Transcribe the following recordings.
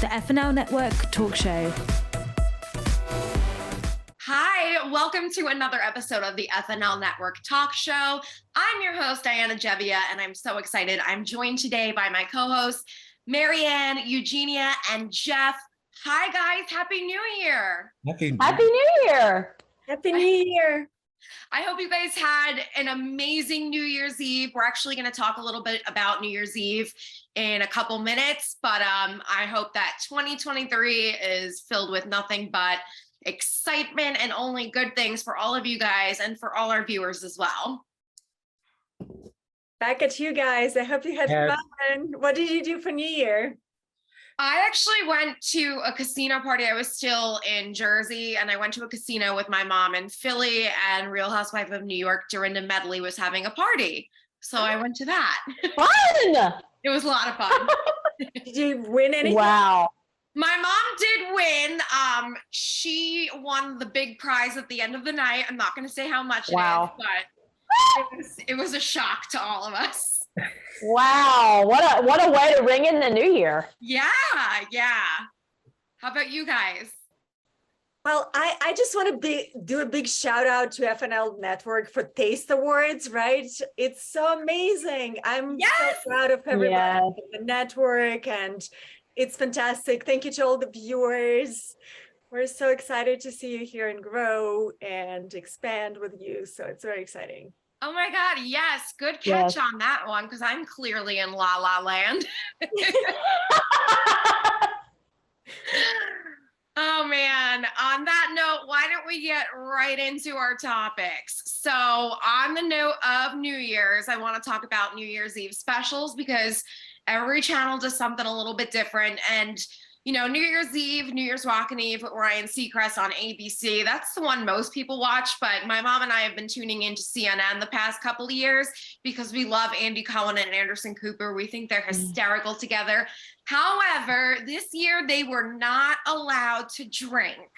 the FNL Network talk show. Hi, welcome to another episode of the FNL Network talk show. I'm your host, Diana Gebbia, and I'm so excited. I'm joined today by my co-hosts, Marianne, Eugenia, and Jeff. Hi, guys. Happy New Year. Happy New Year. Happy New Year. I hope you guys had an amazing New Year's Eve. We're actually going to talk a little bit about New Year's Eve in a couple minutes, but I hope that 2023 is filled with nothing but excitement and only good things for all of you guys and for all our viewers as well. Back at you guys. I hope you had fun. What did you do for New Year? I actually went to a casino party. I was still in Jersey, and I went to a casino with my mom in Philly, and Real Housewife of New York, Dorinda Medley, was having a party. So I went to that. Fun! It was a lot of fun. Did you win anything? Wow. My mom did win. She won the big prize at the end of the night. I'm not going to say how much it is, but it was a shock to all of us. Wow. What a way to ring in the new year. Yeah. How about you guys? Well, I just want to do a big shout out to FNL Network for Taste Awards, right? It's so amazing. I'm so proud of everybody in the network, and it's fantastic. Thank you to all the viewers. We're so excited to see you here and grow and expand with you. So it's very exciting. Oh my God, yes. Good catch on that one, because I'm clearly in La La Land. Oh man, on that note, why don't we get right into our topics? So on the note of New Year's, I want to talk about New Year's Eve specials, because every channel does something a little bit different. And you know, New Year's Eve, New Year's Rockin' Eve with Ryan Seacrest on ABC. That's the one most people watch, but my mom and I have been tuning into CNN the past couple of years because we love Andy Cohen and Anderson Cooper. We think they're hysterical together. However, this year they were not allowed to drink.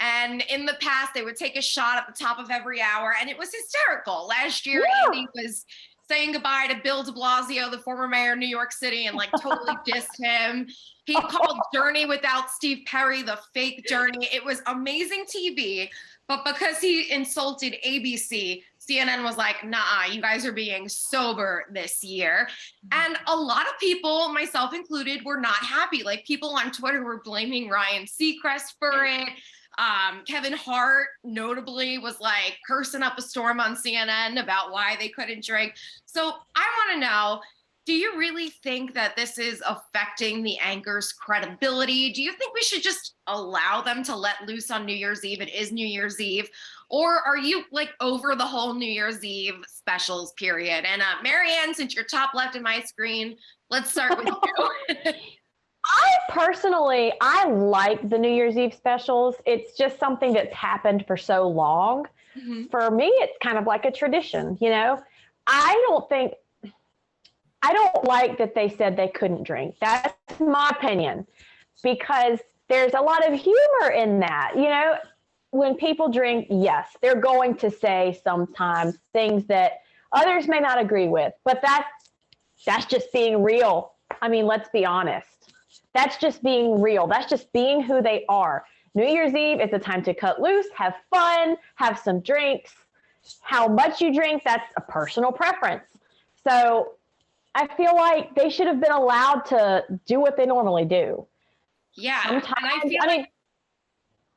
And in the past, they would take a shot at the top of every hour, and it was hysterical. Last year, Andy was saying goodbye to Bill de Blasio, the former mayor of New York City, and like totally dissed him. He called Journey without Steve Perry the fake Journey. It was amazing TV, but because he insulted ABC, CNN was like, nah, you guys are being sober this year. And a lot of people, myself included, were not happy. Like people on Twitter were blaming Ryan Seacrest for it. Kevin Hart notably was like cursing up a storm on CNN about why they couldn't drink. So I want to know, do you really think that this is affecting the anchor's credibility? Do you think we should just allow them to let loose on New Year's Eve? It is New Year's Eve. Or are you like over the whole New Year's Eve specials period? And Marianne, since you're top left of my screen, let's start with you. I like the New Year's Eve specials. It's just something that's happened for so long. Mm-hmm. For me, it's kind of like a tradition, you know? I don't like that they said they couldn't drink. That's my opinion, because there's a lot of humor in that. You know, when people drink, yes, they're going to say sometimes things that others may not agree with, but that's just being real. I mean, let's be honest. That's just being real. That's just being who they are. New Year's Eve is a time to cut loose, have fun, have some drinks. How much you drink, that's a personal preference. So I feel like they should have been allowed to do what they normally do. Yeah. And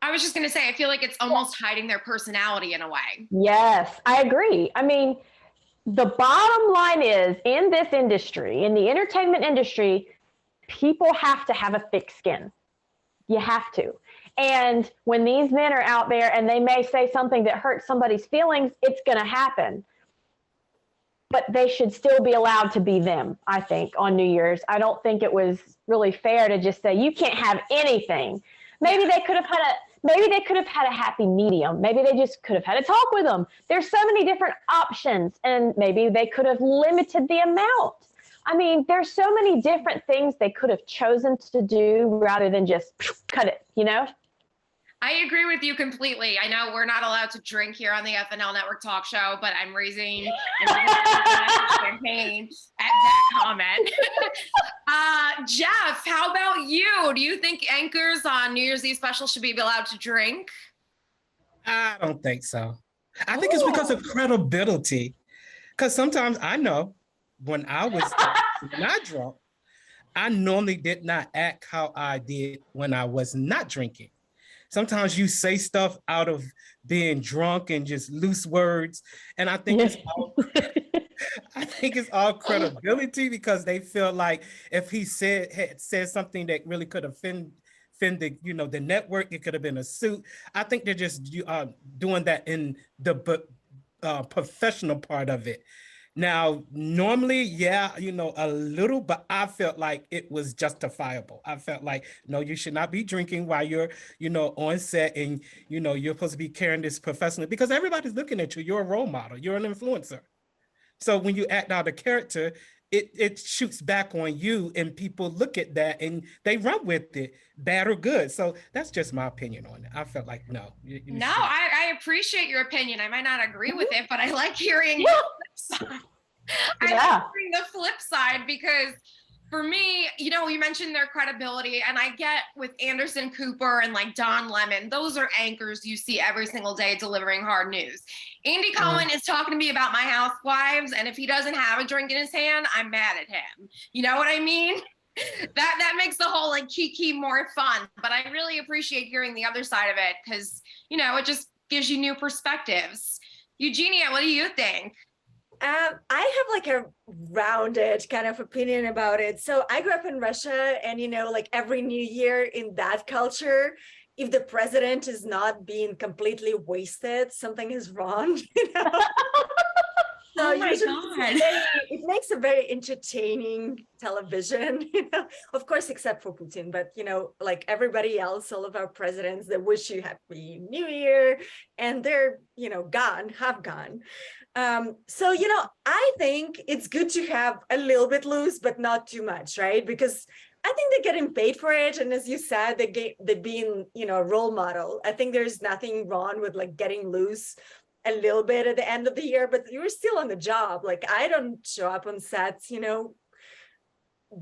I was just going to say, I feel like it's almost hiding their personality in a way. Yes, I agree. I mean, the bottom line is, in this industry, in the entertainment industry, people have to have a thick skin. You have to. And when these men are out there and they may say something that hurts somebody's feelings, it's going to happen. But they should still be allowed to be them, I think, on New Year's. I don't think it was really fair to just say, you can't have anything. Maybe they could have had a happy medium. Maybe they just could have had a talk with them. There's so many different options, and maybe they could have limited the amount. I mean, there's so many different things they could have chosen to do rather than just cut it, you know? I agree with you completely. I know we're not allowed to drink here on the FNL Network talk show, but I'm raising champagne at that comment. Jeff, how about you? Do you think anchors on New Year's Eve special should be allowed to drink? I don't think so. I think it's because of credibility. Because sometimes I know when I was not drunk, I normally did not act how I did when I was not drinking. Sometimes you say stuff out of being drunk and just loose words. And I think it's all credibility, because they feel like if he had said something that really could offend the network, it could have been a suit. I think they're just doing that in the professional part of it. Now, normally, a little, but I felt like it was justifiable. I felt like, no, you should not be drinking while you're, on set, and, you're supposed to be carrying this professionally, because everybody's looking at you. You're a role model. You're an influencer. So when you act out a character, it shoots back on you, and people look at that and they run with it, bad or good. So that's just my opinion on it. I felt like, no. I appreciate your opinion. I might not agree with it, but I like hearing the flip side. I like hearing the flip side, because for me, you mentioned their credibility, and I get with Anderson Cooper and like Don Lemon, those are anchors you see every single day delivering hard news. Andy Cohen is talking to me about My Housewives, and if he doesn't have a drink in his hand, I'm mad at him. You know what I mean? That makes the whole like kiki more fun. But I really appreciate hearing the other side of it, because it just gives you new perspectives. Eugenia, what do you think? I have like a rounded kind of opinion about it. So I grew up in Russia, and like every New Year in that culture, if the president is not being completely wasted, something is wrong. So oh my God. It makes a very entertaining television, of course, except for Putin, but like everybody else, all of our presidents, they wish you happy New Year, and they're, have gone. So, I think it's good to have a little bit loose, but not too much, right? Because I think they're getting paid for it. And as you said, they're being, a role model. I think there's nothing wrong with like getting loose a little bit at the end of the year, but you're still on the job. Like I don't show up on sets,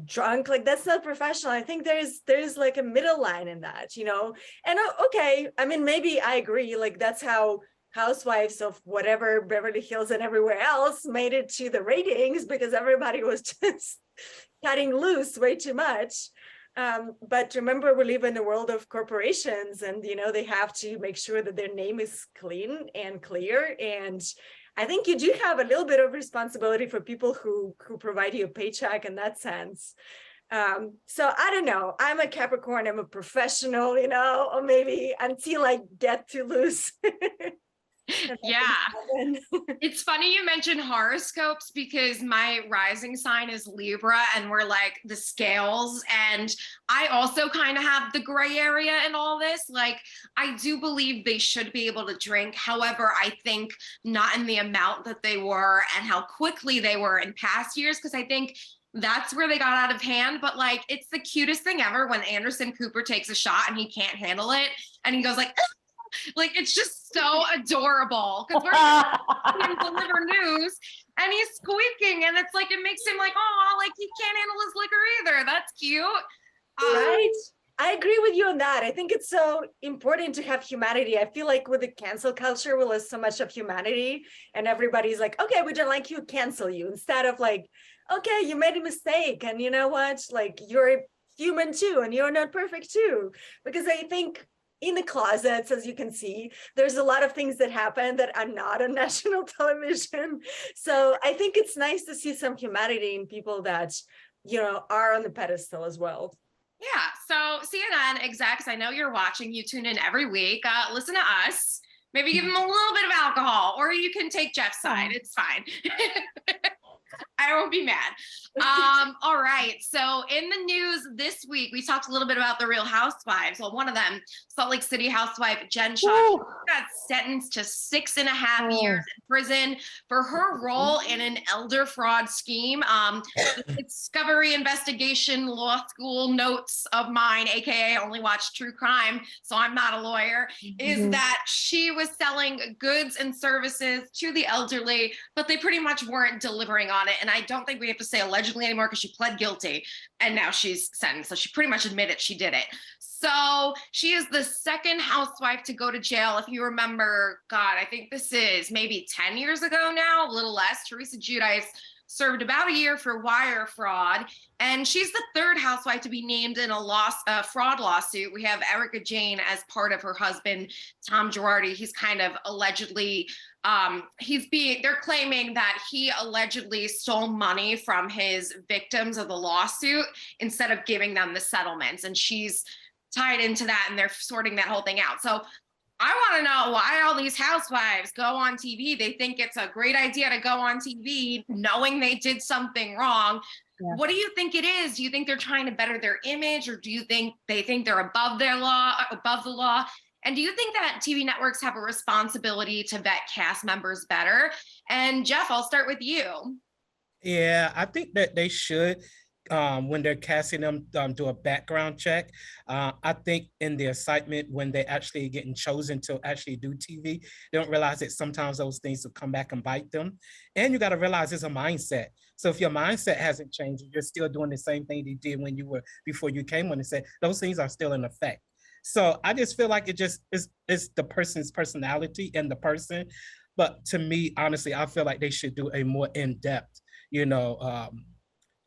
drunk. Like that's not professional. I think there's like a middle line in that, and okay. I mean, maybe I agree. Like that's how Housewives of whatever, Beverly Hills and everywhere else made it to the ratings, because everybody was just cutting loose way too much. But remember, we live in a world of corporations, and they have to make sure that their name is clean and clear. And I think you do have a little bit of responsibility for people who provide you a paycheck in that sense. So I don't know. I'm a Capricorn. I'm a professional, or maybe until I get too loose. Yeah. It's funny you mentioned horoscopes, because my rising sign is Libra, and we're like the scales, and I also kind of have the gray area in all this. Like I do believe they should be able to drink. However, I think not in the amount that they were and how quickly they were in past years, because I think that's where they got out of hand. But like, it's the cutest thing ever when Anderson Cooper takes a shot and he can't handle it, and he goes like, like, it's just so adorable, because we're him deliver news and he's squeaking, and it's like, it makes him like, oh, like he can't handle his liquor either. That's cute. Right. I agree with you on that. I think it's so important to have humanity. I feel like with the cancel culture, we lose so much of humanity, and everybody's like, okay, we don't like you, cancel you, instead of like, okay, you made a mistake, and you know what? Like you're human too, and you're not perfect too. Because I think in the closets, as you can see, there's a lot of things that happen that are not on national television. So I think it's nice to see some humanity in people that, are on the pedestal as well. Yeah. So CNN execs, I know you're watching, you tune in every week. Listen to us, maybe give them a little bit of alcohol, or you can take Jeff's side. It's fine. I won't be mad. All right. So in the news this week, we talked a little bit about the Real Housewives. Well, one of them, Salt Lake City housewife Jen Shaw, she got sentenced to 6.5 years in prison for her role in an elder fraud scheme. The Discovery Investigation Law School notes of mine, aka only watch true crime, so I'm not a lawyer, is that she was selling goods and services to the elderly, but they pretty much weren't delivering on it. And I don't think we have to say allegedly anymore because she pled guilty and now she's sentenced. So she pretty much admitted she did it. So she is the second housewife to go to jail. If you remember, God, I think this is maybe 10 years ago now, a little less. Teresa Giudice served about a year for wire fraud. And she's the third housewife to be named in a fraud lawsuit. We have Erica Jane as part of her husband, Tom Girardi. He's kind of allegedly, they're claiming that he allegedly stole money from his victims of the lawsuit instead of giving them the settlements. And she's tied into that and they're sorting that whole thing out. So I want to know why all these housewives go on TV. They think it's a great idea to go on TV knowing they did something wrong. Yeah. What do you think it is? Do you think they're trying to better their image, or do you think they think they're above the law? And do you think that TV networks have a responsibility to vet cast members better? And Jeff, I'll start with you. Yeah, I think that they should. When they're casting them, do a background check. I think in the excitement when they actually getting chosen to actually do TV, they don't realize that sometimes those things will come back and bite them. And you got to realize it's a mindset. So if your mindset hasn't changed, you're still doing the same thing you did when you were before you came on and said those things are still in effect. So I just feel like it just is the person's personality and the person. But to me, honestly, I feel like they should do a more in-depth,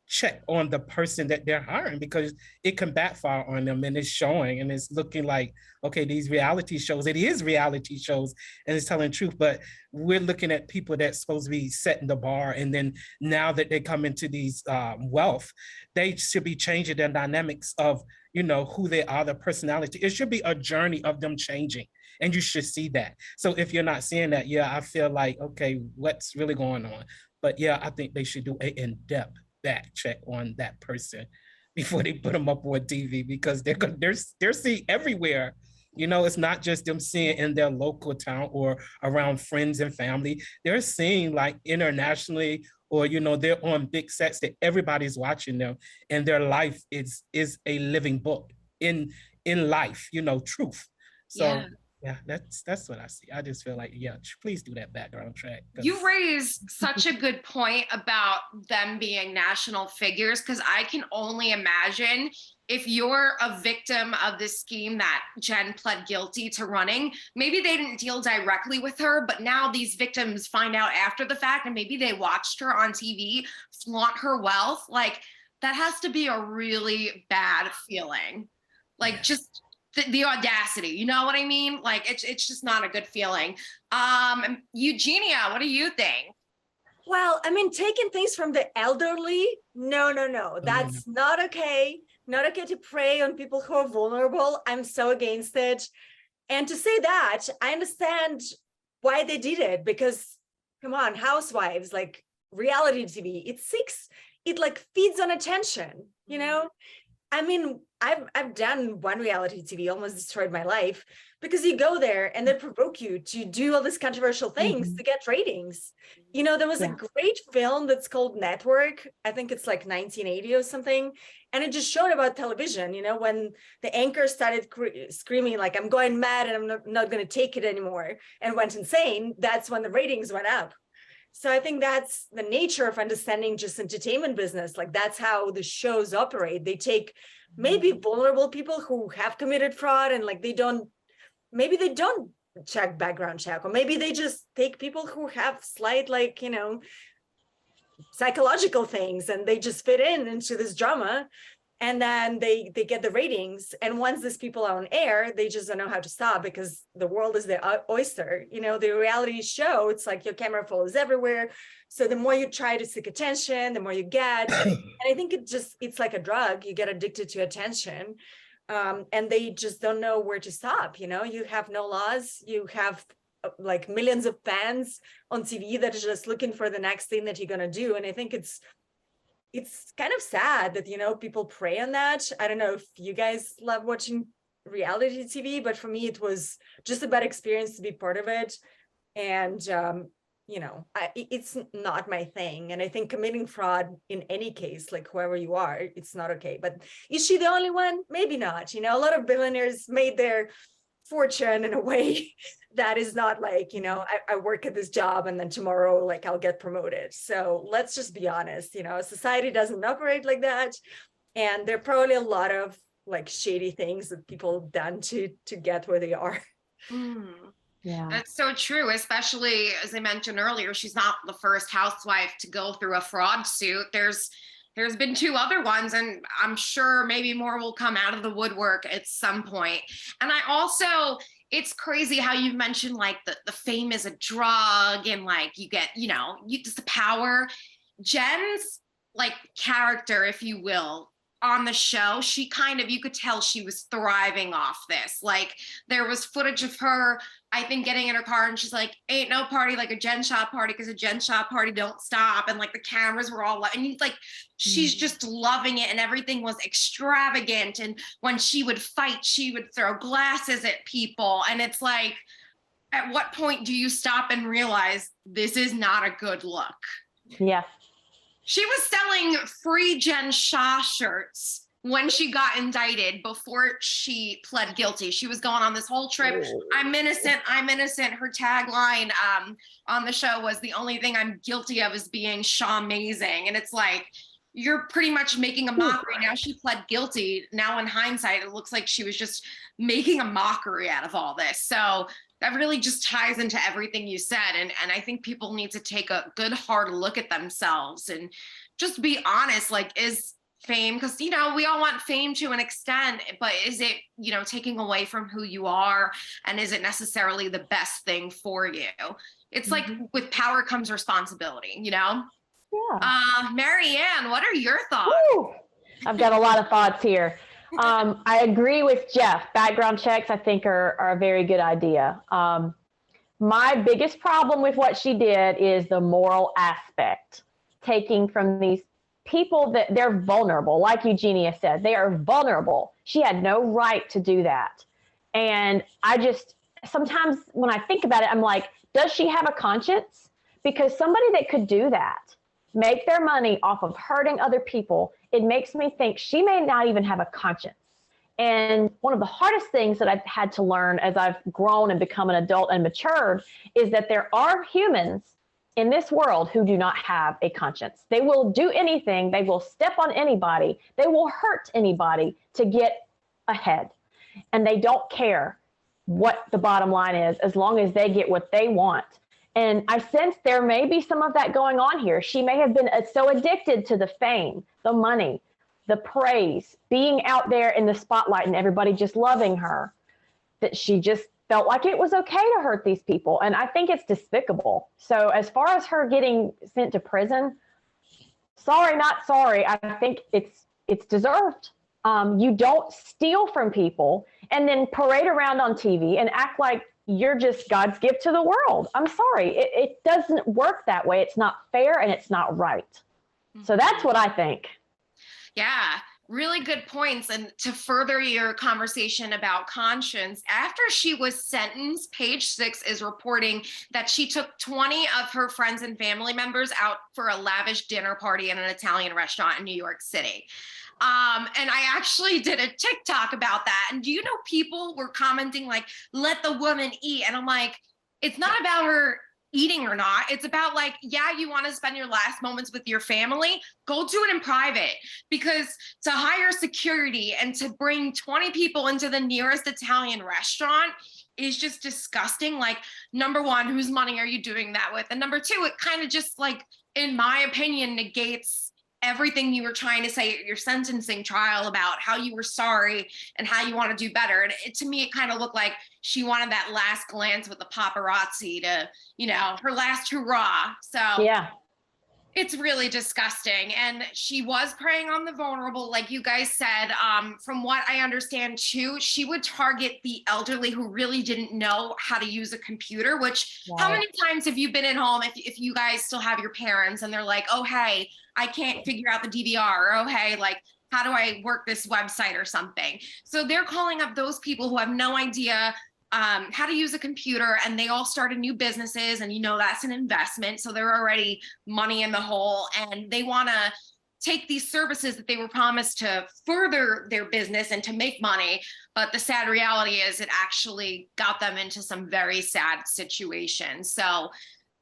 check on the person that they're hiring, because it can backfire on them, and it's showing, and it's looking like, okay, these reality shows, it is reality shows and it's telling the truth, but we're looking at people that's supposed to be setting the bar, and then now that they come into these wealth, they should be changing their dynamics of, who they are, their personality. It should be a journey of them changing, and you should see that. So if you're not seeing that, I feel like, okay, what's really going on? But I think they should do an in-depth back check on that person before they put them up on TV, because they're seeing everywhere. It's not just them seeing in their local town or around friends and family. They're seeing like internationally, or they're on big sets that everybody's watching them, and their life is a living book in life, truth. So yeah, that's what I see. I just feel like, please do that background check. You raised such a good point about them being national figures, because I can only imagine if you're a victim of this scheme that Jen pled guilty to running, maybe they didn't deal directly with her, but now these victims find out after the fact, and maybe they watched her on TV flaunt her wealth. Like, that has to be a really bad feeling. Like, just the audacity, you know what I mean? Like, it's just not a good feeling. Eugenia, what do you think? Well, I mean, taking things from the elderly, no. That's not okay. Not okay to prey on people who are vulnerable. I'm so against it. And to say that, I understand why they did it, because, come on, housewives, like reality TV, it like feeds on attention, I mean, I've done one reality TV, almost destroyed my life, because you go there and they provoke you to do all these controversial things to get ratings. There was a great film that's called Network. I think it's like 1980 or something. And it just showed about television, when the anchor started screaming, like, I'm going mad and I'm not going to take it anymore, and went insane. That's when the ratings went up. So I think that's the nature of understanding just entertainment business. Like, that's how the shows operate. They take maybe vulnerable people who have committed fraud, and like maybe they don't check background check, or maybe they just take people who have slight, like, psychological things, and they just fit into this drama. And then they get the ratings. And once these people are on air, they just don't know how to stop, because the world is their oyster. The reality show, it's like your camera follows everywhere. So the more you try to seek attention, the more you get. And I think it's like a drug. You get addicted to attention. And they just don't know where to stop. You have no laws. You have like millions of fans on TV that are just looking for the next thing that you're gonna do. And I think it's kind of sad that, you know, people prey on that. I don't know if you guys love watching reality TV, but for me, it was just a bad experience to be part of it. And, you know, it's not my thing. And I think committing fraud in any case, like whoever you are, it's not okay. But is she the only one? Maybe not. You know, a lot of billionaires made their fortune in a way that is not like, you know, I work at this job and then tomorrow, like I'll get promoted. So let's just be honest, you know, society doesn't operate like that. And there are probably a lot of like shady things that people have done to get where they are. Yeah. That's so true, especially as I mentioned earlier, she's not the first housewife to go through a fraud suit. There's been 2 other ones, and I'm sure maybe more will come out of the woodwork at some point. And I also, it's crazy how you mentioned like the fame is a drug and like you get, you know, just the power. Jen's like character, if you will, on the show, she kind of, you could tell she was thriving off this. Like there was footage of her, I think, getting in her car and she's like, ain't no party like a Jen Shah party because a Jen Shah party don't stop. And like the cameras were all, and like, she's just loving it and everything was extravagant. And when she would fight, she would throw glasses at people. And it's like, at what point do you stop and realize this is not a good look? Yeah. She was selling free Jen Shah shirts when she got indicted before she pled guilty. She was going on this whole trip. I'm innocent. I'm innocent. Her tagline on the show was, the only thing I'm guilty of is being Shaw-mazing. And it's like, you're pretty much making a mockery. Now she pled guilty. Now in hindsight, it looks like she was just making a mockery out of all this. So that really just ties into everything you said. And I think people need to take a good hard look at themselves and just be honest, like, is fame, because, you know, we all want fame to an extent, but is it, you know, taking away from who you are? And is it necessarily the best thing for you? It's like with power comes responsibility, you know? Yeah. Marianne, what are your thoughts? Woo! I've got a lot of thoughts here. I agree with Jeff. Background checks, I think, are a very good idea. My biggest problem with what she did is the moral aspect, taking from these people that they're vulnerable. Like Eugenia said, they are vulnerable. She had no right to do that. And I just, sometimes when I think about it, I'm like, does she have a conscience? Because somebody that could do that, make their money off of hurting other people, it makes me think she may not even have a conscience. And one of the hardest things that I've had to learn as I've grown and become an adult and matured is that there are humans in this world who do not have a conscience. They will do anything. They will step on anybody. They will hurt anybody to get ahead. And they don't care what the bottom line is as long as they get what they want. And I sense there may be some of that going on here. She may have been so addicted to the fame, the money, the praise, being out there in the spotlight and everybody just loving her, that she just felt like it was okay to hurt these people. And I think it's despicable. So as far as her getting sent to prison, sorry, not sorry. I think it's deserved. You don't steal from people and then parade around on TV and act like you're just God's gift to the world. I'm sorry. It doesn't work that way. It's not fair and it's not right. So that's what I think. Yeah, really good points. And to further your conversation about conscience, after she was sentenced, Page Six is reporting that she took 20 of her friends and family members out for a lavish dinner party in an Italian restaurant in New York City. And I actually did a TikTok about that. And do you know, people were commenting like, let the woman eat. And I'm like, it's not about her eating or not. It's about like, yeah, you want to spend your last moments with your family, go do it in private. Because to hire security and to bring 20 people into the nearest Italian restaurant is just disgusting. Like, number one, whose money are you doing that with? And number two, it kind of just like, in my opinion, negates everything you were trying to say at your sentencing trial about how you were sorry and how you want to do better. And to me, it kind of looked like she wanted that last glance with the paparazzi to, you know, her last hurrah. So yeah, It's really disgusting. And she was preying on the vulnerable, like you guys said. From what I understand too, she would target the elderly who really didn't know how to use a computer, which how many times have you been at home if you guys still have your parents and they're like, oh, hey, I can't figure out the DVR, or oh, hey, like, how do I work this website or something? So they're calling up those people who have no idea how to use a computer, and they all started new businesses, and that's an investment, so they're already money in the hole, and they want to take these services that they were promised to further their business and to make money, but the sad reality is it actually got them into some very sad situations. So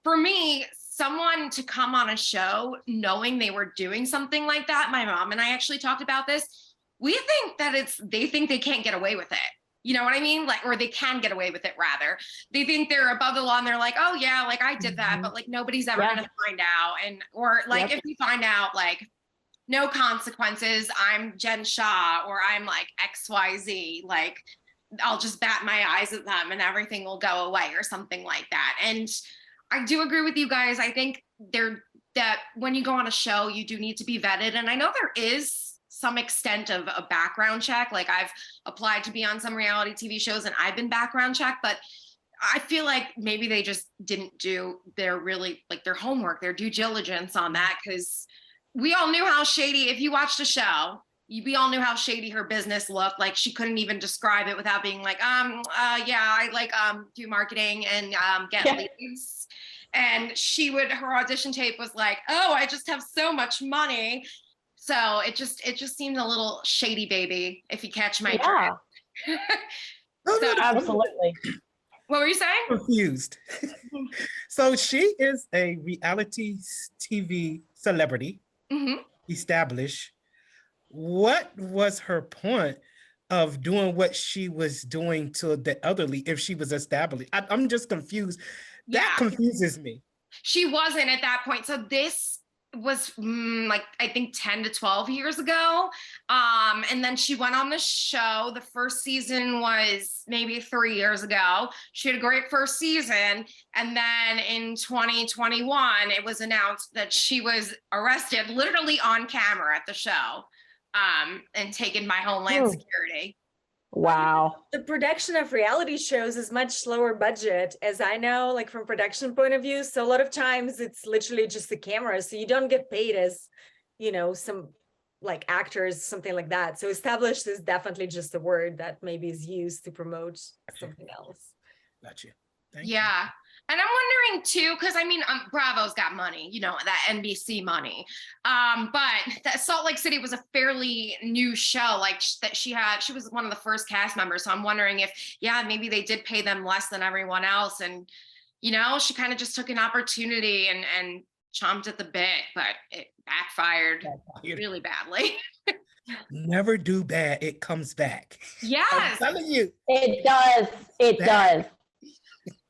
for me, someone to come on a show knowing they were doing something like that, my mom and I actually talked about this, we think that they think they can't get away with it. You know what I mean? Like, or they can get away with it, rather. They think they're above the law and they're like, oh yeah, like I did that, but like nobody's ever gonna find out. And, or like if we find out, like no consequences, I'm Jen Shah, or I'm like XYZ, like I'll just bat my eyes at them and everything will go away or something like that. And I do agree with you guys. I think that when you go on a show, you do need to be vetted. And I know there is some extent of a background check. Like I've applied to be on some reality TV shows and I've been background checked, but I feel like maybe they just didn't do their homework, their due diligence on that. Cause we all knew how shady, if you watched the show, we all knew how shady her business looked. Like she couldn't even describe it without being like, yeah, I like do marketing and get leads. And her audition tape was like, oh, I just have so much money. So it just seemed a little shady, baby, if you catch my drift. So, absolutely. What were you saying? Confused. So she is a reality TV celebrity, established. What was her point of doing what she was doing to the elderly if she was established? I'm just confused. That confuses me. She wasn't at that point. So this was like I think 10 to 12 years ago, and then she went on the show. The first season was maybe 3 years ago. She had a great first season, and then in 2021 it was announced that she was arrested literally on camera at the show, and taken by Homeland Security. Wow. The production of reality shows is much lower budget, as I know, like from production point of view. So a lot of times it's literally just the camera. So you don't get paid as, some like actors, something like that. So established is definitely just a word that maybe is used to promote something else. Gotcha. Thank you. And I'm wondering too, because I mean, Bravo's got money, that NBC money. But that Salt Lake City was a fairly new show, like that she was one of the first cast members. So I'm wondering if, maybe they did pay them less than everyone else. And, she kind of just took an opportunity and chomped at the bit, but it backfired really badly. Never do bad, it comes back. Yes. I'm telling you. It does. It does.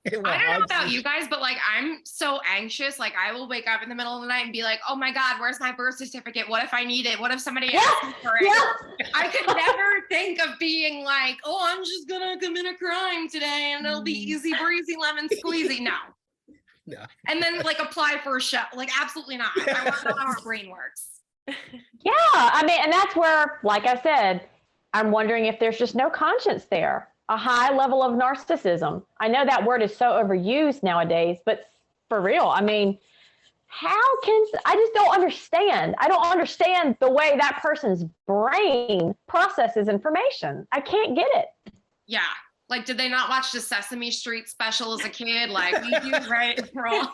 I don't know about you guys, but like, I'm so anxious. Like I will wake up in the middle of the night and be like, oh my God, where's my birth certificate? What if I need it? What if somebody asks me for it? I could never think of being like, oh, I'm just gonna commit a crime today and it'll be easy breezy lemon squeezy. No. And then like apply for a show. Like absolutely not. I want to know how our brain works. Yeah, I mean, and that's where, like I said, I'm wondering if there's just no conscience there. A high level of narcissism. I know that word is so overused nowadays, but for real, I mean, I just don't understand. I don't understand the way that person's brain processes information. I can't get it. Yeah. Like, did they not watch the Sesame Street special as a kid? Like, we do right and wrong.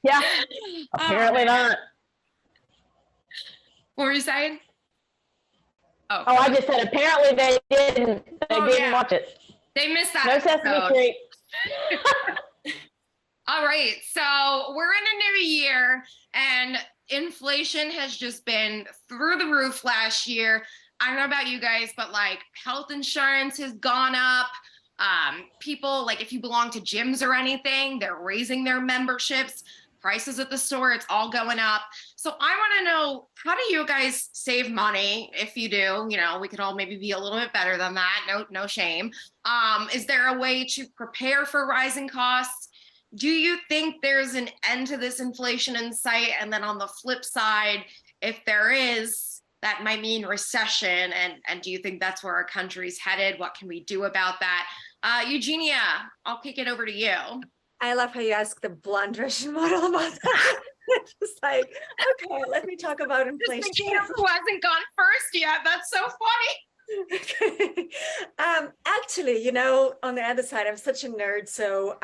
Yeah. Apparently not. What were you saying? Oh, I just said apparently they didn't watch it. They missed that. No Sesame Street. All right, so we're in a new year and inflation has just been through the roof last year. I don't know about you guys, but like health insurance has gone up. People, like if you belong to gyms or anything, they're raising their memberships. Prices at the store, it's all going up. So I want to know, how do you guys save money? If you do, we could all maybe be a little bit better than that. No shame. Is there a way to prepare for rising costs? Do you think there's an end to this inflation in sight? And then on the flip side, if there is, that might mean recession. And do you think that's where our country's headed? What can we do about that? Eugenia, I'll kick it over to you. I love how you ask the blunt Russian model about that. Just like, okay, let me talk about inflation. Who hasn't gone first yet? That's so funny. Okay. Actually, on the other side, I'm such a nerd. So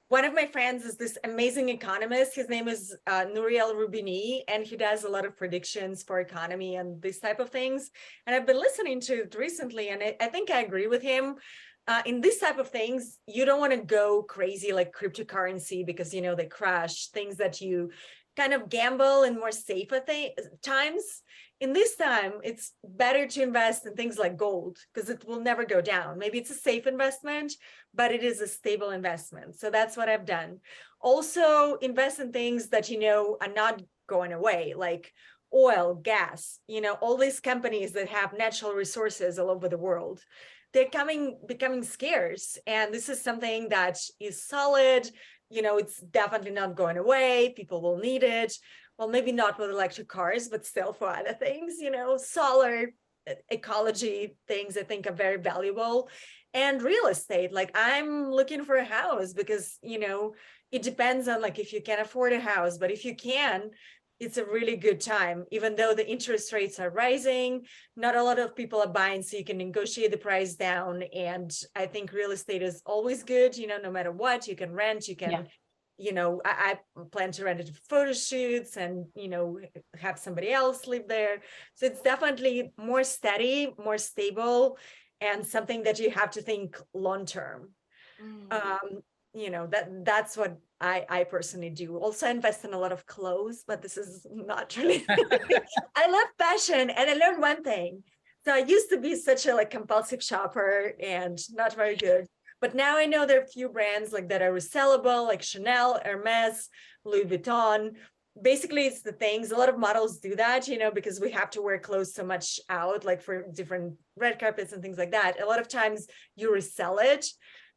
one of my friends is this amazing economist. His name is Nouriel Roubini, and he does a lot of predictions for economy and these type of things. And I've been listening to it recently, and I think I agree with him. In this type of things, you don't want to go crazy like cryptocurrency because, they crash, things that you kind of gamble in more safer times. In this time, it's better to invest in things like gold because it will never go down. Maybe it's a safe investment, but it is a stable investment. So that's what I've done. Also invest in things that, are not going away, like oil, gas, all these companies that have natural resources all over the world. They're becoming scarce. And this is something that is solid. It's definitely not going away. People will need it. Well, maybe not with electric cars, but still for other things, solar, ecology things I think are very valuable. And real estate, like I'm looking for a house because, it depends on like if you can afford a house, but if you can, it's a really good time. Even though the interest rates are rising, not a lot of people are buying, so you can negotiate the price down. And I think real estate is always good, no matter what, you can rent, you can, I plan to rent it for photo shoots and, have somebody else live there. So it's definitely more steady, more stable, and something that you have to think long-term. That's what I personally do. Also invest in a lot of clothes, but this is not really, I love fashion. And I learned one thing. So I used to be such a compulsive shopper and not very good. But now I know there are a few brands that are resellable, like Chanel, Hermes, Louis Vuitton. Basically, it's the things, a lot of models do that, because we have to wear clothes so much out, like for different red carpets and things like that. A lot of times you resell it.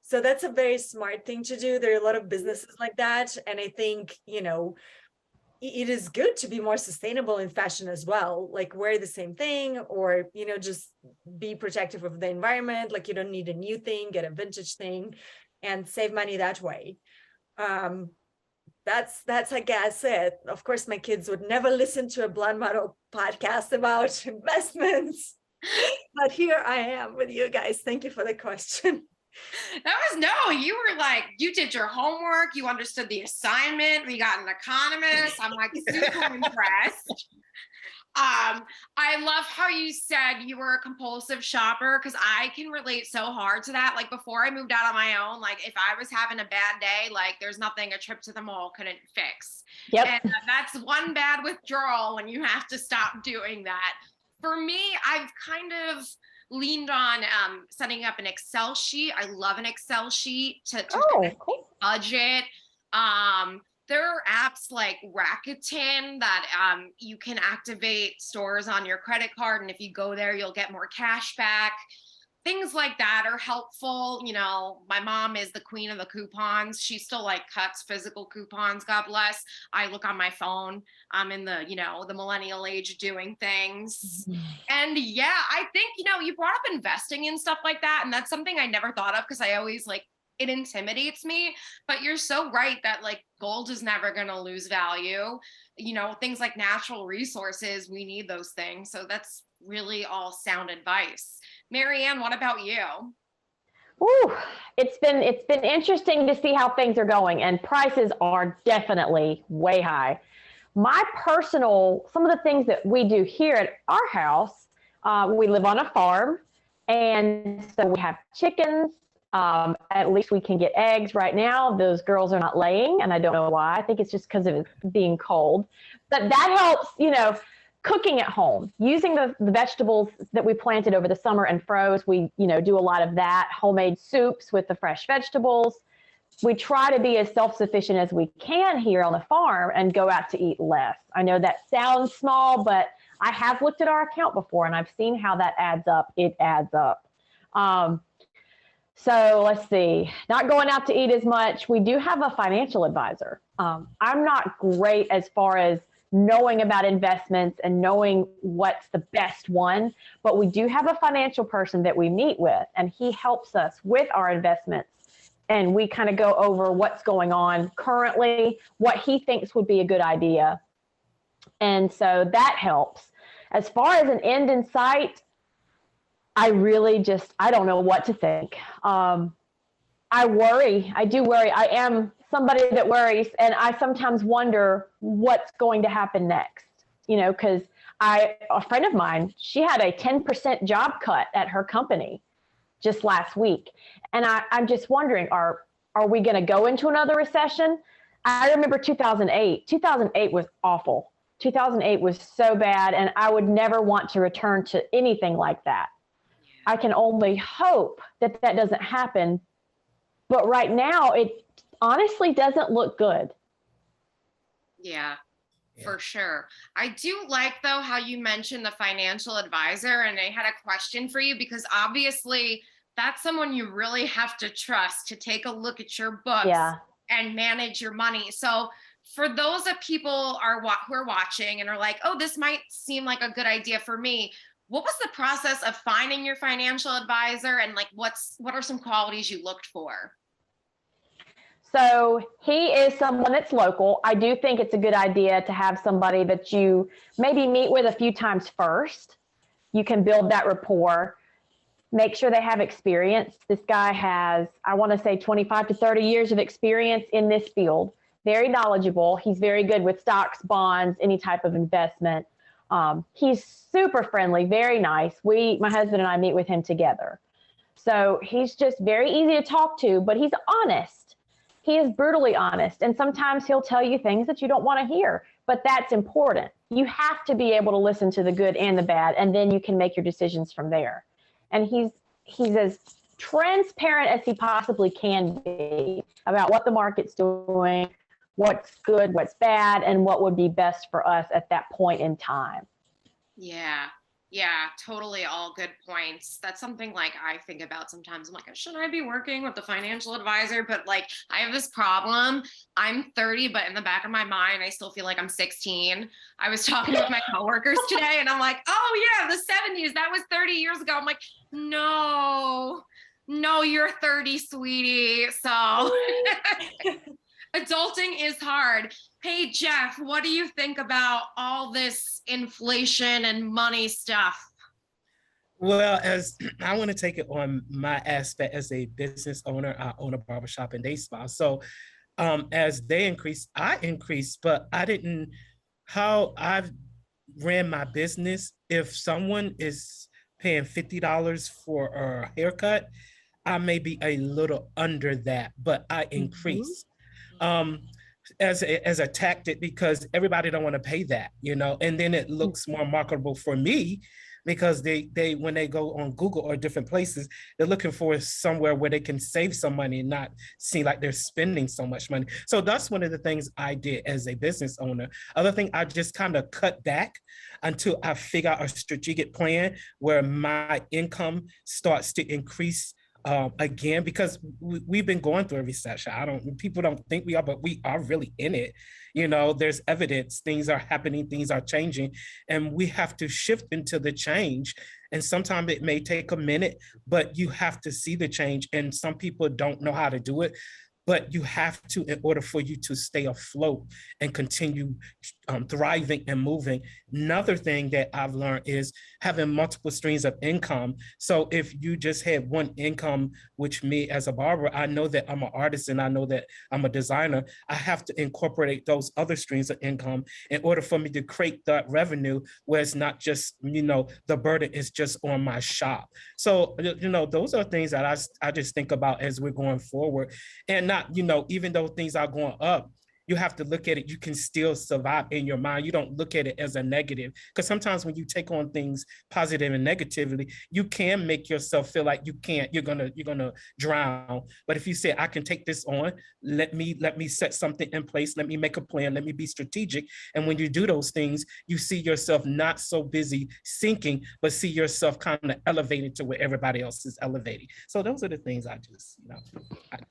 So that's a very smart thing to do. There are a lot of businesses like that. And I think, it is good to be more sustainable in fashion as well, like wear the same thing or, just be protective of the environment. Like you don't need a new thing, get a vintage thing and save money that way. That's I guess it. Of course, my kids would never listen to a blonde model podcast about investments, but here I am with you guys. Thank you for the question. You were you did your homework, you understood the assignment, we got an economist. I'm super impressed. I love how you said you were a compulsive shopper because I can relate so hard to that. Like before I moved out on my own, if I was having a bad day, there's nothing a trip to the mall couldn't fix. Yep. And that's one bad withdrawal when you have to stop doing that. For me, I've kind of leaned on setting up an Excel sheet. I love an Excel sheet to cool. budget. There are apps like Rakuten that you can activate stores on your credit card. And if you go there, you'll get more cash back. Things like that are helpful. My mom is the queen of the coupons. She still cuts physical coupons. God bless. I look on my phone. I'm in the, the millennial age doing things. And yeah, I think, you brought up investing in stuff like that. And that's something I never thought of because I always it intimidates me, but you're so right that gold is never going to lose value. Things like natural resources, we need those things. So that's really all sound advice. Marianne, what about you? Ooh, it's been interesting to see how things are going, and prices are definitely way high. Some of the things that we do here at our house, we live on a farm, and so we have chickens. At least we can get eggs right now. Those girls are not laying, and I don't know why. I think it's just because of it being cold. But that helps, cooking at home, using the vegetables that we planted over the summer and froze. We, do a lot of that, homemade soups with the fresh vegetables. We try to be as self-sufficient as we can here on the farm and go out to eat less. I know that sounds small, but I have looked at our account before and I've seen how that adds up. It adds up. So let's see, not going out to eat as much. We do have a financial advisor. I'm not great as far as knowing about investments and knowing what's the best one, but we do have a financial person that we meet with, and he helps us with our investments. And we kind of go over what's going on currently, what he thinks would be a good idea. And so that helps. As far as an end in sight, I don't know what to think. I worry. I do worry. I am somebody that worries, and I sometimes wonder what's going to happen next, because a friend of mine, she had a 10% job cut at her company just last week. And I'm just wondering, are we going to go into another recession? I remember 2008. 2008 was awful. 2008 was so bad, and I would never want to return to anything like that. I can only hope that doesn't happen. But right now, it honestly doesn't look good. Yeah, for sure. I do like, though, how you mentioned the financial advisor, and I had a question for you, because obviously that's someone you really have to trust to take a look at your books and manage your money. So for those of people who are watching and are like, oh, this might seem like a good idea for me, what was the process of finding your financial advisor, and like what are some qualities you looked for? So he is someone that's local. I do think it's a good idea to have somebody that you maybe meet with a few times first. You can build that rapport. Make sure they have experience. This guy has, I want to say, 25 to 30 years of experience in this field. Very knowledgeable. He's very good with stocks, bonds, any type of investment. He's super friendly, very nice. My husband and I meet with him together. So he's just very easy to talk to, but he's honest. He is brutally honest. And sometimes he'll tell you things that you don't want to hear, but that's important. You have to be able to listen to the good and the bad, and then you can make your decisions from there. And he's as transparent as he possibly can be about what the market's doing, what's good, what's bad, and what would be best for us at that point in time. Yeah, totally. All good points. That's something like I think about sometimes. I'm like, should I be working with the financial advisor? But like, I have this problem. I'm 30, but in the back of my mind, I still feel like I'm 16. I was talking with my coworkers today, and I'm like, oh yeah, the 70s, that was 30 years ago. I'm like, no, you're 30, sweetie. So adulting is hard. Hey, Jeff, what do you think about all this inflation and money stuff? Well, as I want to take it on my aspect as a business owner, I own a barbershop and day spa. So as they increase, I increase, but how I've ran my business, if someone is paying $50 for a haircut, I may be a little under that, but I increase. As a tactic, because everybody don't want to pay that, and then it looks more marketable for me, because they when they go on Google or different places, they're looking for somewhere where they can save some money and not seem like they're spending so much money. So that's one of the things I did as a business owner. Other thing, I just kind of cut back until I figure out a strategic plan where my income starts to increase again, because we've been going through a recession. People don't think we are, but we are really in it. There's evidence, things are happening, things are changing, and we have to shift into the change. And sometimes it may take a minute, but you have to see the change. And some people don't know how to do it, but you have to, in order for you to stay afloat and continue thriving and moving. Another thing that I've learned is having multiple streams of income. So if you just had one income, which me as a barber, I know that I'm an artist and I know that I'm a designer. I have to incorporate those other streams of income in order for me to create that revenue where it's not just, the burden is just on my shop. So, those are things that I just think about as we're going forward. And not, even though things are going up, you have to look at it, you can still survive in your mind. You don't look at it as a negative. Because sometimes when you take on things positive and negatively, you can make yourself feel like you can't, you're gonna drown. But if you say, I can take this on, let me set something in place, let me make a plan, let me be strategic. And when you do those things, you see yourself not so busy sinking, but see yourself kind of elevating to where everybody else is elevating. So those are the things I just,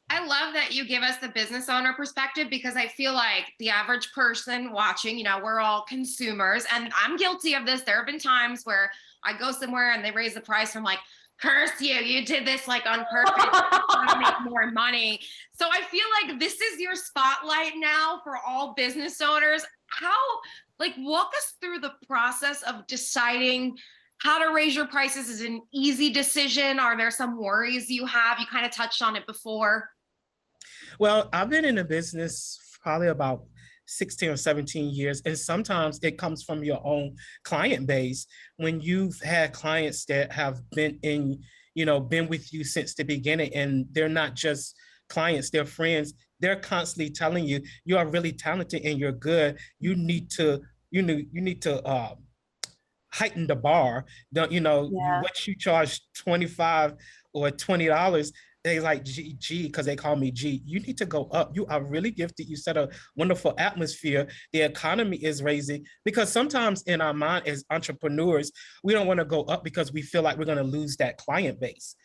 I love that you give us the business owner perspective, because I feel like the average person watching, we're all consumers, and I'm guilty of this. There have been times where I go somewhere and they raise the price. I'm like, curse you, you did this like on purpose to make more money. So I feel like this is your spotlight now for all business owners. Walk us through the process of deciding how to raise your prices. Is it an easy decision? Are there some worries you have? You kind of touched on it before. Well, I've been in the business probably about 16 or 17 years. And sometimes it comes from your own client base. When you've had clients that have been been with you since the beginning, and they're not just clients, they're friends, they're constantly telling you, you are really talented and you're good. You need to heighten the bar. What you charge $25 or $20, they like G, because they call me G. You need to go up. You are really gifted. You set a wonderful atmosphere. The economy is raising, because sometimes in our mind as entrepreneurs, we don't want to go up because we feel like we're going to lose that client base.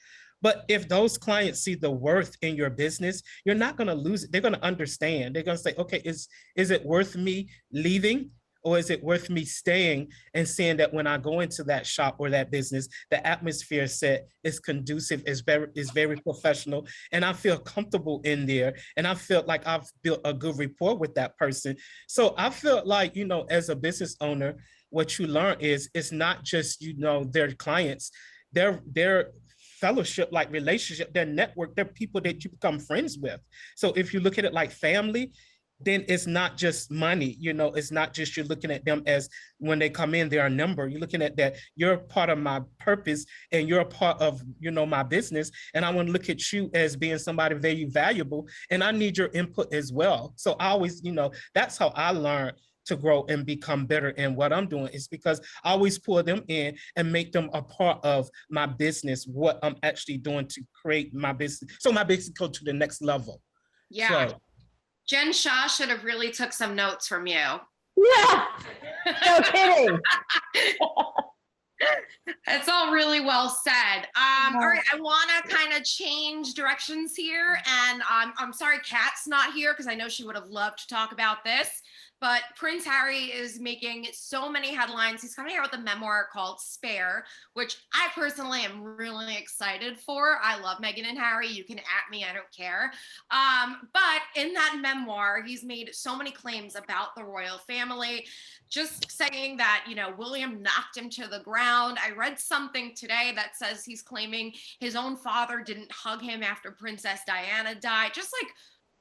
But if those clients see the worth in your business, you're not going to lose it. They're going to understand. They're going to say, okay, is it worth me leaving? Or is it worth me staying and seeing that when I go into that shop or that business, the atmosphere set is conducive, is very professional, and I feel comfortable in there, and I feel like I've built a good rapport with that person. So I feel like, as a business owner, what you learn is it's not just, their clients, their fellowship, like relationship, their network, they're people that you become friends with. So if you look at it like family, then it's not just money, it's not just you're looking at them as when they come in, they're a number. You're looking at that you're part of my purpose and you're a part of, my business. And I want to look at you as being somebody very valuable, and I need your input as well. So I always, that's how I learned to grow and become better in what I'm doing, is because I always pull them in and make them a part of my business, what I'm actually doing to create my business. So my business go to the next level. Yeah. So, Jen Shaw should have really took some notes from you. Yeah, no kidding. It's all really well said. All right, I want to kind of change directions here, and I'm sorry Kat's not here, because I know she would have loved to talk about this. But Prince Harry is making so many headlines. He's coming out with a memoir called Spare, which I personally am really excited for. I love Meghan and Harry. You can at me, I don't care. But in that memoir, he's made so many claims about the royal family, just saying that, William knocked him to the ground. I read something today that says he's claiming his own father didn't hug him after Princess Diana died. Just like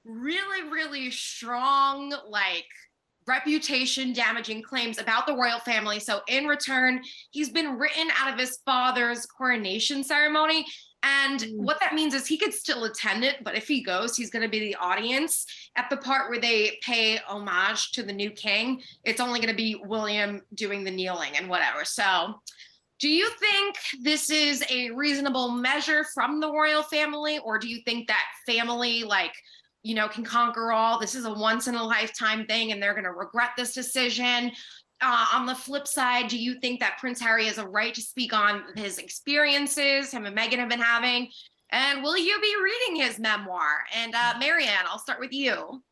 really, really strong, reputation damaging claims about the royal family. So in return, he's been written out of his father's coronation ceremony. And what that means is he could still attend it, but if he goes, he's going to be the audience. At the part where they pay homage to the new king, it's only going to be William doing the kneeling and whatever. So do you think this is a reasonable measure from the royal family? Or do you think that family, can conquer all? This is a once in a lifetime thing and they're going to regret this decision. On the flip side, do you think that Prince Harry has a right to speak on his experiences him and Meghan have been having? And will you be reading his memoir? And Marianne, I'll start with you.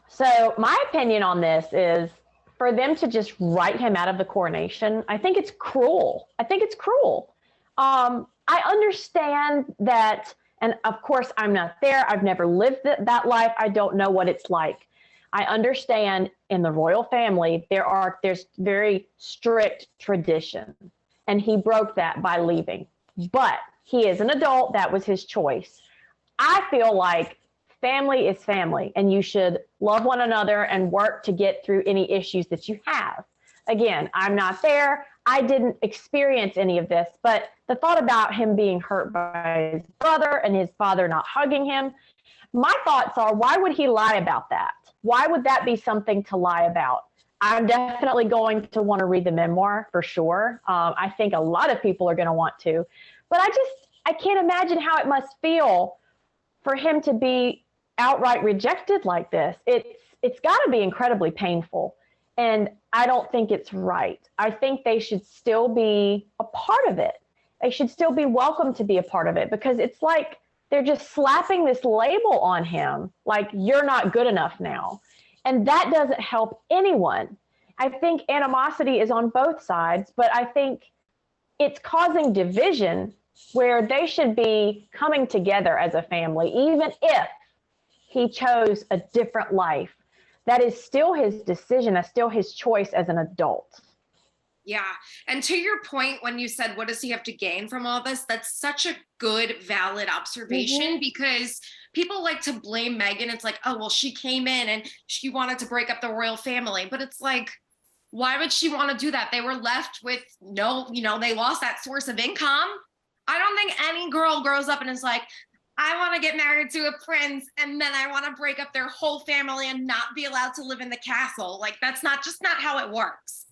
So my opinion on this is, for them to just write him out of the coronation, I think it's cruel. I understand that. And of course, I'm not there. I've never lived that life. I don't know what it's like. I understand in the royal family, there's very strict tradition, and he broke that by leaving. But he is an adult. That was his choice. I feel like family is family, and you should love one another and work to get through any issues that you have. Again, I'm not there. I didn't experience any of this, but the thought about him being hurt by his brother and his father not hugging him, my thoughts are, why would he lie about that? Why would that be something to lie about? I'm definitely going to want to read the memoir for sure. I think a lot of people are going to want to, but I can't imagine how it must feel for him to be outright rejected like this. It's got to be incredibly painful. And I don't think it's right. I think they should still be a part of it. They should still be welcome to be a part of it, because it's like they're just slapping this label on him, like you're not good enough now. And that doesn't help anyone. I think animosity is on both sides, but I think it's causing division where they should be coming together as a family, even if he chose a different life. That is still his decision. That's still his choice as an adult. Yeah. And to your point, when you said, what does he have to gain from all this? That's such a good, valid observation, because people like to blame Meghan. It's like, oh, well, she came in and she wanted to break up the royal family. But it's like, why would she want to do that? They were left with they lost that source of income. I don't think any girl grows up and is like, I want to get married to a prince and then I want to break up their whole family and not be allowed to live in the castle. Like, that's not how it works.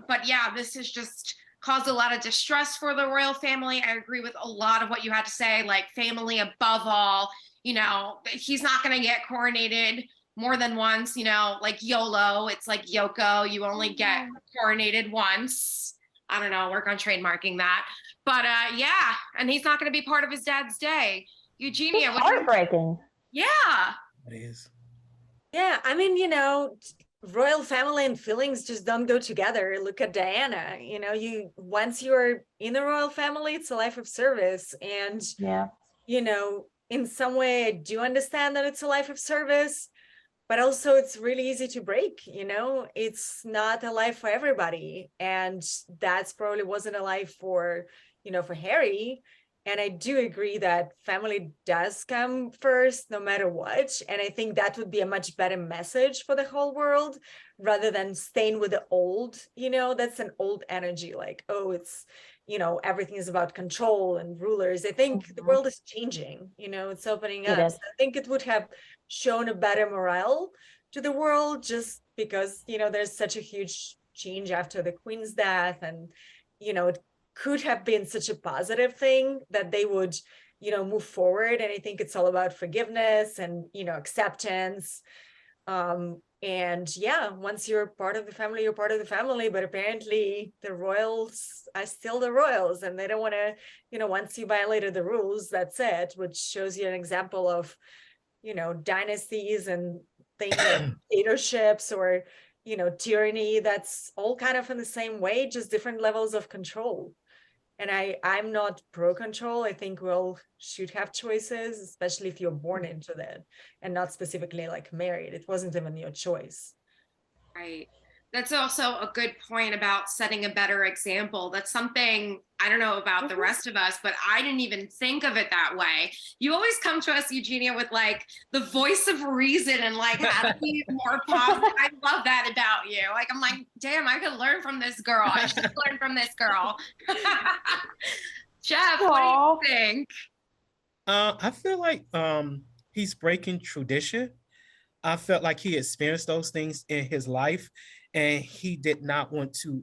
But yeah, this has just caused a lot of distress for the royal family. I agree with a lot of what you had to say, like family above all. He's not going to get coronated more than once, like YOLO. It's like Yoko, you only get coronated once. I don't know, work on trademarking that. But yeah, and he's not going to be part of his dad's day. Eugenia, it's heartbreaking. Yeah. It is. Yeah, I mean, royal family and feelings just don't go together. Look at Diana. Once you're in the royal family, it's a life of service. And in some way I do understand that it's a life of service, but also it's really easy to break. It's not a life for everybody. And that's probably wasn't a life for Harry. And I do agree that family does come first, no matter what. And I think that would be a much better message for the whole world, rather than staying with the old, that's an old energy. Like, oh, it's, everything is about control and rulers. I think the world is changing, it's opening up. So I think it would have shown a better morale to the world, just because, there's such a huge change after the Queen's death. And, it could have been such a positive thing that they would, move forward. And I think it's all about forgiveness and, acceptance. And yeah, once you're part of the family, you're part of the family. But apparently the royals are still the royals, and they don't want to, once you violated the rules, that's it, which shows you an example of, dynasties and things like dictatorships or, tyranny. That's all kind of in the same way, just different levels of control. And I'm not pro control. I think we all should have choices, especially if you're born into that and not specifically like married. It wasn't even your choice. Right. That's also a good point about setting a better example. That's something, I don't know about the rest of us, but I didn't even think of it that way. You always come to us, Eugenia, with like the voice of reason and like how to be more positive. I love that about you. Like, I'm like, damn, I could learn from this girl. I should learn from this girl. Jeff, what do you think? I feel like he's breaking tradition. I felt like he experienced those things in his life, and he did not want to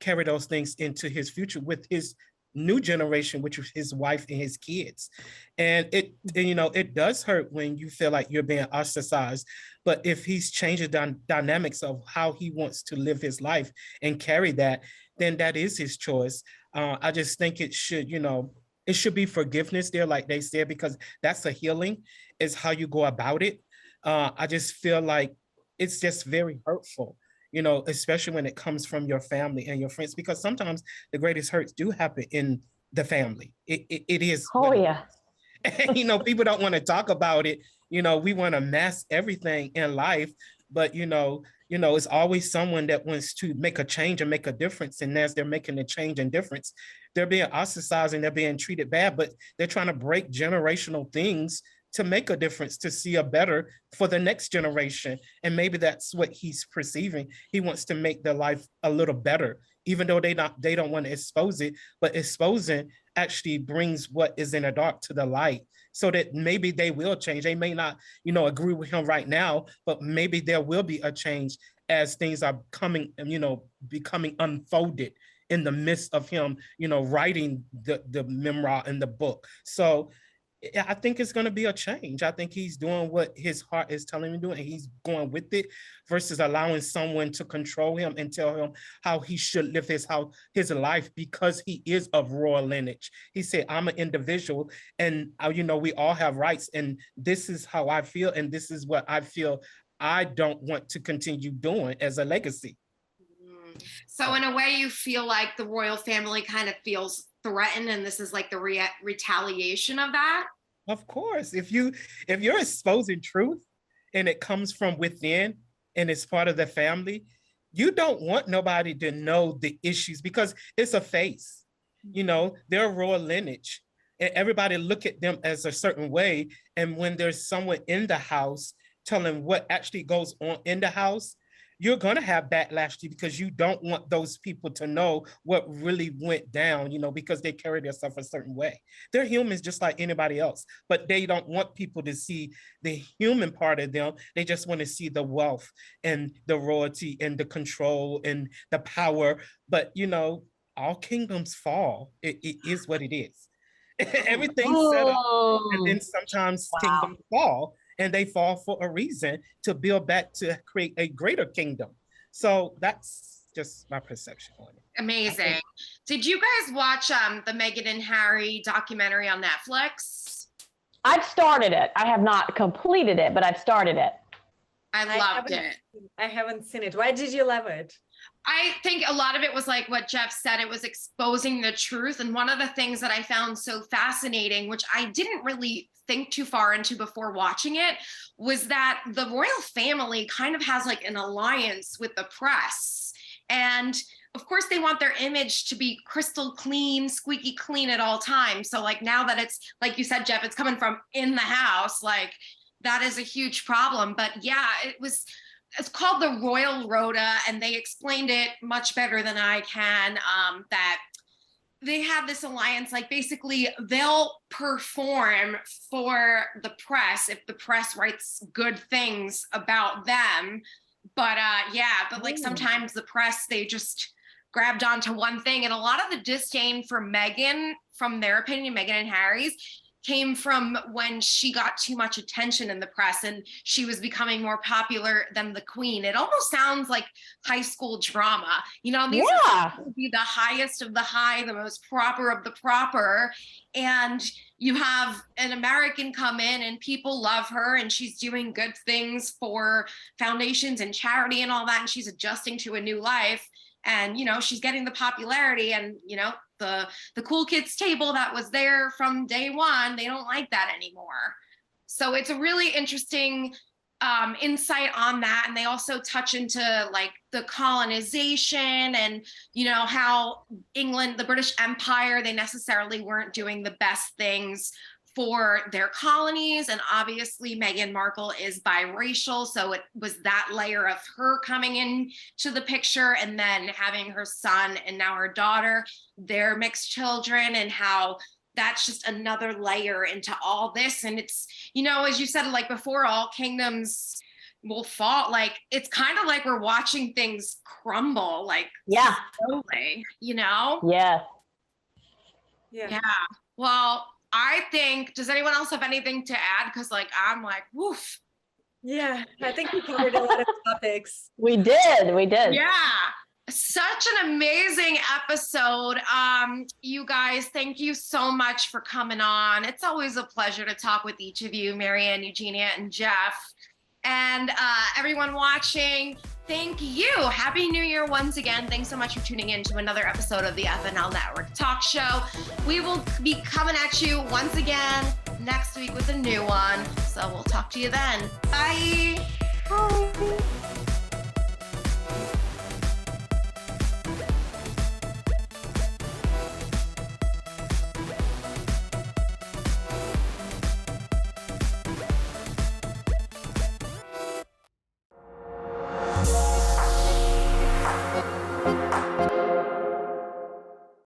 carry those things into his future with his new generation, which is his wife and his kids. And it does hurt when you feel like you're being ostracized. But if he's changing the dynamics of how he wants to live his life and carry that, then that is his choice. I just think it should be forgiveness there, like they said, because that's a healing, is how you go about it. I just feel like it's just very hurtful, especially when it comes from your family and your friends, because sometimes the greatest hurts do happen in the family. It is. Oh, yeah. And, people don't want to talk about it. We want to mask everything in life, but, it's always someone that wants to make a change and make a difference. And as they're making a change and difference, they're being ostracized and they're being treated bad, but they're trying to break generational things to make a difference, to see a better for the next generation. And maybe that's what he's perceiving. He wants to make their life a little better, even though they don't want to expose it, but exposing actually brings what is in the dark to the light, so that maybe they will change. They may not, agree with him right now, but maybe there will be a change as things are becoming unfolded in the midst of him, writing the memoir and the book. So I think it's going to be a change. I think he's doing what his heart is telling him to do, and he's going with it versus allowing someone to control him and tell him how he should live his life, because he is of royal lineage. He said, I'm an individual, and we all have rights, and this is how I feel, and this is what I feel I don't want to continue doing as a legacy. So in a way, you feel like the royal family kind of feels threatened, and this is like the retaliation of that? Of course. If you're exposing truth and it comes from within and it's part of the family, you don't want nobody to know the issues, because it's a face. They're royal lineage, and everybody look at them as a certain way. And when there's someone in the house telling what actually goes on in the house, you're going to have backlash to you, because you don't want those people to know what really went down, because they carry themselves a certain way. They're humans just like anybody else, but they don't want people to see the human part of them. They just want to see the wealth and the royalty and the control and the power. But, all kingdoms fall. It is what it is. Everything's set up, and then sometimes kingdoms fall. And they fall for a reason, to build back, to create a greater kingdom. So that's just my perception on it. Amazing. Did you guys watch the Meghan and Harry documentary on Netflix? I've started it. I have not completed it, but I've started it. I loved it. I haven't seen it. Why did you love it? I think a lot of it was like what Jeff said. It was exposing the truth. And one of the things that I found so fascinating, which I didn't really think too far into before watching it, was that the royal family kind of has like an alliance with the press. And of course, they want their image to be crystal clean, squeaky clean at all times. So like now that it's, like you said, Jeff, it's coming from in the house, like that is a huge problem. But yeah, it's called the Royal Rota, and they explained it much better than I can, that they have this alliance, like basically they'll perform for the press if the press writes good things about them. But like sometimes the press, they just grabbed onto one thing. And a lot of the disdain for Meghan, from their opinion, Meghan and Harry's, came from when she got too much attention in the press and she was becoming more popular than the Queen. It almost sounds like high school drama. These are to be the highest of the high, the most proper of the proper. And you have an American come in and people love her, and she's doing good things for foundations and charity and all that. And she's adjusting to a new life. And, she's getting the popularity, and, the cool kids table that was there from day one, they don't like that anymore. So it's a really interesting insight on that. And they also touch into like the colonization and, how England, the British Empire, they necessarily weren't doing the best things for their colonies. And obviously Meghan Markle is biracial. So it was that layer of her coming in to the picture, and then having her son and now her daughter, their mixed children, and how that's just another layer into all this. And it's, as you said, like before, all kingdoms will fall. Like, it's kind of like we're watching things crumble, like slowly, Yeah. Well, I think, does anyone else have anything to add? Because I'm like, woof. Yeah, I think we covered a lot of topics. We did. Yeah. Such an amazing episode. You guys, thank you so much for coming on. It's always a pleasure to talk with each of you, Marianne, Eugenia, and Jeff. And everyone watching, thank you. Happy New Year once again. Thanks so much for tuning in to another episode of the FNL Network Talk Show. We will be coming at you once again next week with a new one. So we'll talk to you then. Bye. Bye.